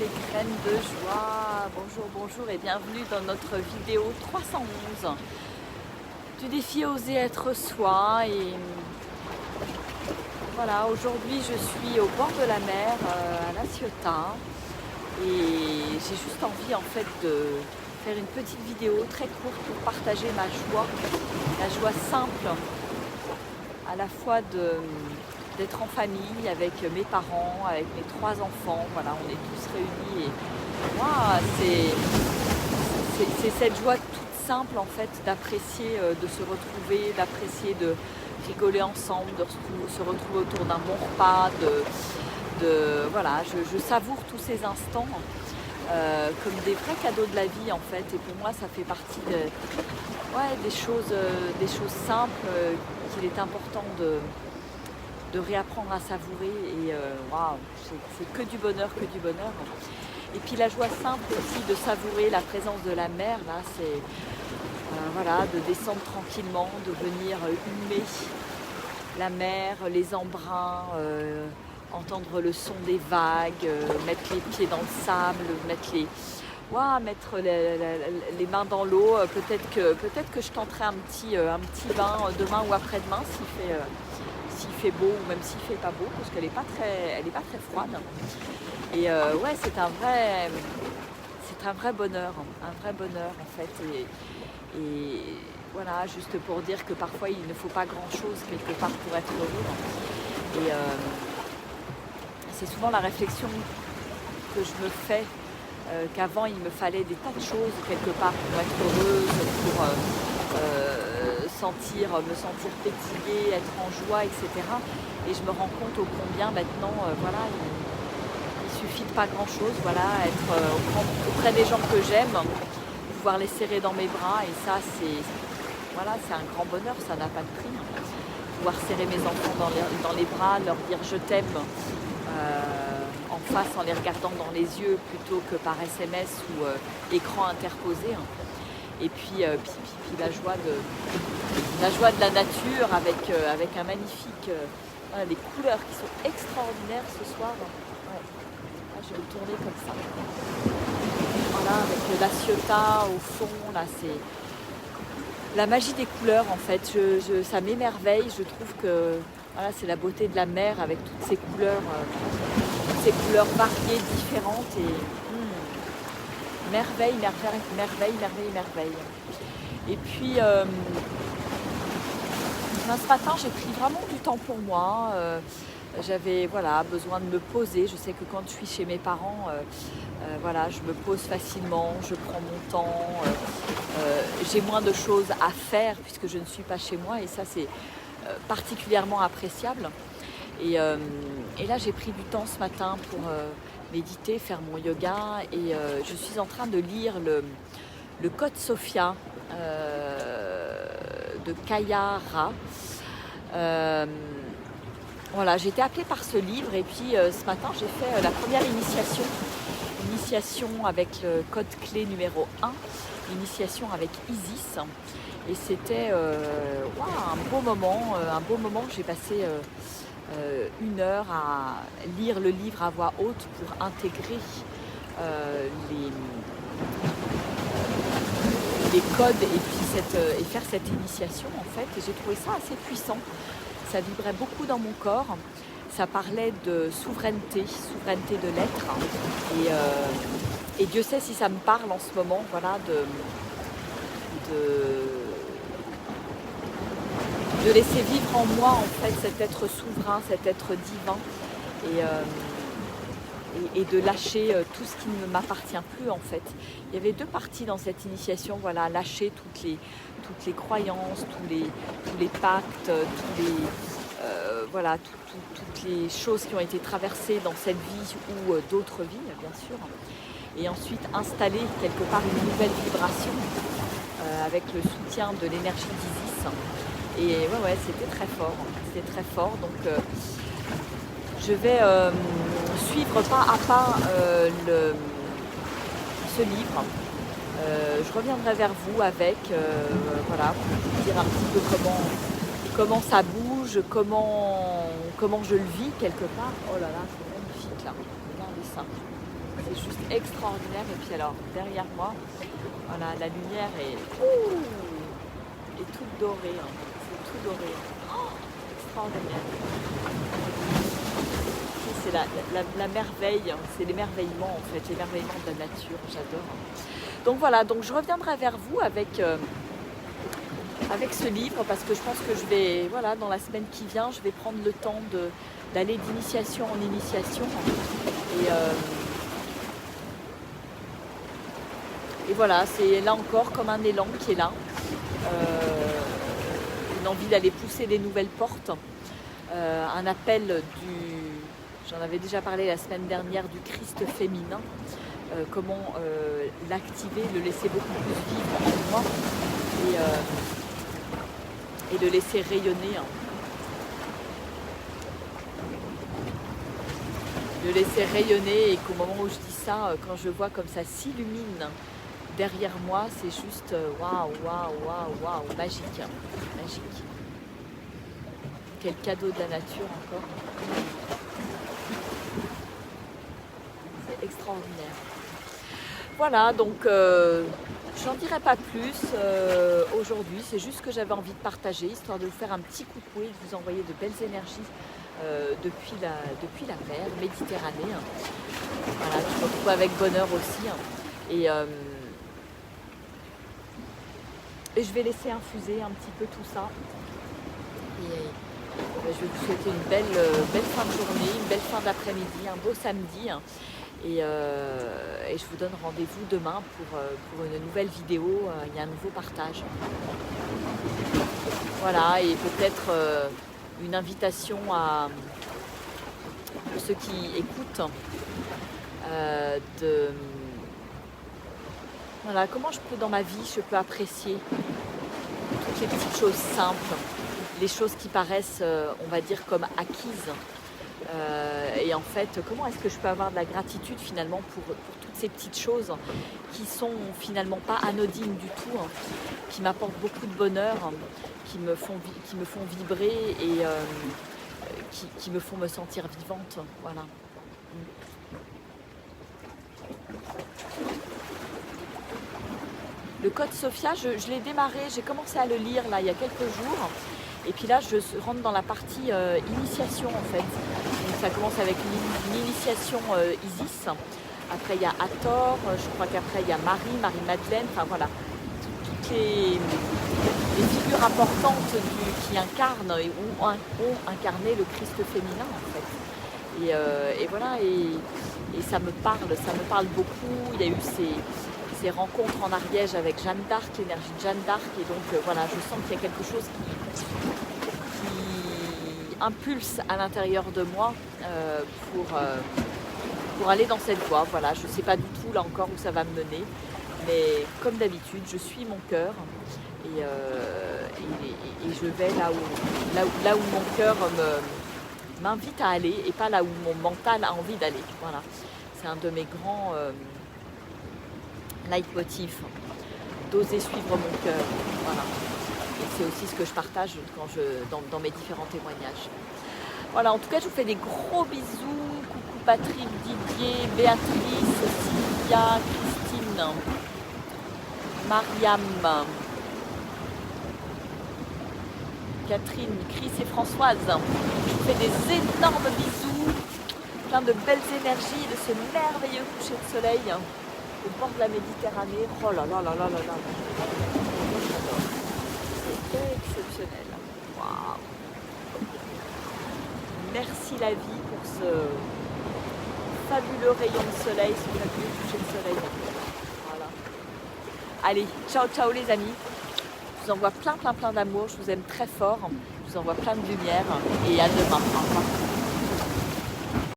les graines de joie. Bonjour, bonjour et bienvenue dans notre vidéo 311 du défi Oser être soi. Et voilà, aujourd'hui je suis au bord de la mer à La Ciotat et j'ai juste envie en fait de faire une petite vidéo très courte pour partager ma joie, la joie simple à la fois d'être en famille avec mes parents, avec mes 3 enfants. Voilà, on est tous réunis et moi, c'est cette joie toute simple en fait d'apprécier, de se retrouver, d'apprécier de rigoler ensemble, de se retrouver autour d'un bon repas, voilà, je savoure tous ces instants comme des vrais cadeaux de la vie en fait. Et pour moi, ça fait partie des choses simples qu'il est important de réapprendre à savourer. Et waouh, c'est que du bonheur, que du bonheur. Et puis la joie simple aussi de savourer la présence de la mer, là, c'est voilà, de descendre tranquillement, de venir humer la mer, les embruns, entendre le son des vagues, mettre les pieds dans le sable, mettre les mains dans l'eau. Peut-être que je tenterai un petit bain demain ou après-demain s'il fait beau ou même s'il fait pas beau, parce qu'elle est pas très froide. Et ouais, c'est un vrai bonheur en fait. Et voilà, juste pour dire que parfois il ne faut pas grand-chose quelque part pour être heureux. Et c'est souvent la réflexion que je me fais, qu'avant il me fallait des tas de choses quelque part pour être heureuse, pour me sentir pétiller, être en joie, etc. Et je me rends compte ô combien maintenant, voilà, il suffit de pas grand-chose, voilà, être auprès des gens que j'aime, pouvoir les serrer dans mes bras, et ça c'est un grand bonheur, ça n'a pas de prix. Pouvoir serrer mes enfants dans les bras, leur dire je t'aime en face en les regardant dans les yeux plutôt que par SMS ou écran interposé. Et puis la joie de la nature avec un magnifique voilà, les couleurs qui sont extraordinaires ce soir. Ouais. Là, je vais me tourner comme ça. Voilà, avec la Ciotat au fond, là c'est la magie des couleurs en fait. Ça m'émerveille. Je trouve que voilà, c'est la beauté de la mer avec toutes ces couleurs variées, différentes. Et merveille. Et puis ce matin j'ai pris vraiment du temps pour moi. J'avais besoin de me poser. Je sais que quand je suis chez mes parents, je me pose facilement, je prends mon temps, j'ai moins de choses à faire puisque je ne suis pas chez moi, et ça c'est particulièrement appréciable. Et là j'ai pris du temps ce matin pour méditer, faire mon yoga, et je suis en train de lire le Code Sophia de Kaya Ra. Voilà, j'ai été appelée par ce livre, et puis ce matin j'ai fait la première initiation avec le code clé numéro 1, l'initiation avec Isis. Et c'était un beau moment. J'ai passé 1 heure à lire le livre à voix haute pour intégrer les codes et faire cette initiation en fait. Et j'ai trouvé ça assez puissant. Ça vibrait beaucoup dans mon corps. Ça parlait de souveraineté de l'être. Et Dieu sait si ça me parle en ce moment, voilà, de laisser vivre en moi en fait cet être souverain, cet être divin, et de lâcher tout ce qui ne m'appartient plus en fait. Il y avait 2 parties dans cette initiation, voilà, lâcher toutes les croyances, tous les pactes, toutes les choses qui ont été traversées dans cette vie ou d'autres vies bien sûr, et ensuite installer quelque part une nouvelle vibration avec le soutien de l'énergie d'Isis. Et ouais, c'était très fort, donc je vais suivre pas à pas ce livre. Je reviendrai vers vous avec pour vous dire un petit peu comment ça bouge, comment je le vis quelque part. Oh là là, c'est magnifique là, regardez ça. C'est juste extraordinaire. Et puis alors, derrière moi, voilà, la lumière est toute dorée. Hein. C'est tout doré. Oh, extraordinaire. C'est la merveille, c'est l'émerveillement en fait, l'émerveillement de la nature, j'adore. Donc voilà, donc je reviendrai vers vous avec ce livre parce que je pense que je vais, voilà, dans la semaine qui vient, je vais prendre le temps d'aller d'initiation en initiation. Et voilà, c'est là encore comme un élan qui est là, une envie d'aller pousser des nouvelles portes, un appel j'en avais déjà parlé la semaine dernière, du Christ féminin, comment l'activer, le laisser beaucoup plus vivre en moi et le laisser rayonner. Hein. Le laisser rayonner et qu'au moment où je dis ça, quand je vois comme ça s'illumine derrière moi, c'est juste waouh, waouh, waouh, waouh, magique, hein, magique. Quel cadeau de la nature encore. C'est extraordinaire. Voilà, donc j'en dirai pas plus aujourd'hui, c'est juste que j'avais envie de partager, histoire de vous faire un petit coup de fouet, de vous envoyer de belles énergies depuis la mer Méditerranée. Hein. Voilà, je me retrouve avec bonheur aussi. Hein. Et je vais laisser infuser un petit peu tout ça. Et je vais vous souhaiter une belle fin de journée, une belle fin d'après-midi, un beau samedi. Hein. Et je vous donne rendez-vous demain pour une nouvelle vidéo, il y a un nouveau partage. Voilà, et peut-être une invitation à ceux qui écoutent voilà, comment dans ma vie je peux apprécier toutes les petites choses simples, les choses qui paraissent, on va dire, comme acquises. Et en fait, comment est-ce que je peux avoir de la gratitude finalement pour toutes ces petites choses qui sont finalement pas anodines du tout, hein, qui m'apportent beaucoup de bonheur, hein, qui me font vibrer et qui me font me sentir vivante. Voilà. Le code Sophia, je l'ai démarré, j'ai commencé à le lire là il y a quelques jours. Et puis là, je rentre dans la partie initiation en fait. Donc ça commence avec une initiation Isis. Après, il y a Hathor. Je crois qu'après, il y a Marie-Madeleine. Enfin voilà, toutes les figures importantes qui incarnent et ont incarné le Christ féminin en fait. Et voilà, et ça me parle beaucoup. Il y a eu ces rencontres en Ariège avec Jeanne d'Arc, l'énergie de Jeanne d'Arc. Et donc voilà, je sens qu'il y a quelque chose qui impulse à l'intérieur de moi pour aller dans cette voie. Voilà, je ne sais pas du tout là encore où ça va me mener, mais comme d'habitude, je suis mon cœur et je vais là où mon cœur m'invite à aller et pas là où mon mental a envie d'aller. Voilà, c'est un de mes grands leitmotifs, d'oser suivre mon cœur. Voilà. Et c'est aussi ce que je partage dans mes différents témoignages. Voilà, en tout cas, je vous fais des gros bisous. Coucou Patrick, Didier, Béatrice, Sylvia, Christine, Mariam, Catherine, Chris et Françoise. Je vous fais des énormes bisous, plein de belles énergies, de ce merveilleux coucher de soleil au bord de la Méditerranée. Oh là là là là là là. Exceptionnel. Waouh. Merci la vie pour ce fabuleux rayon de soleil, ce fabuleux coucher de soleil. Voilà. Allez, ciao ciao les amis. Je vous envoie plein d'amour. Je vous aime très fort. Je vous envoie plein de lumière. Et à demain. Au revoir.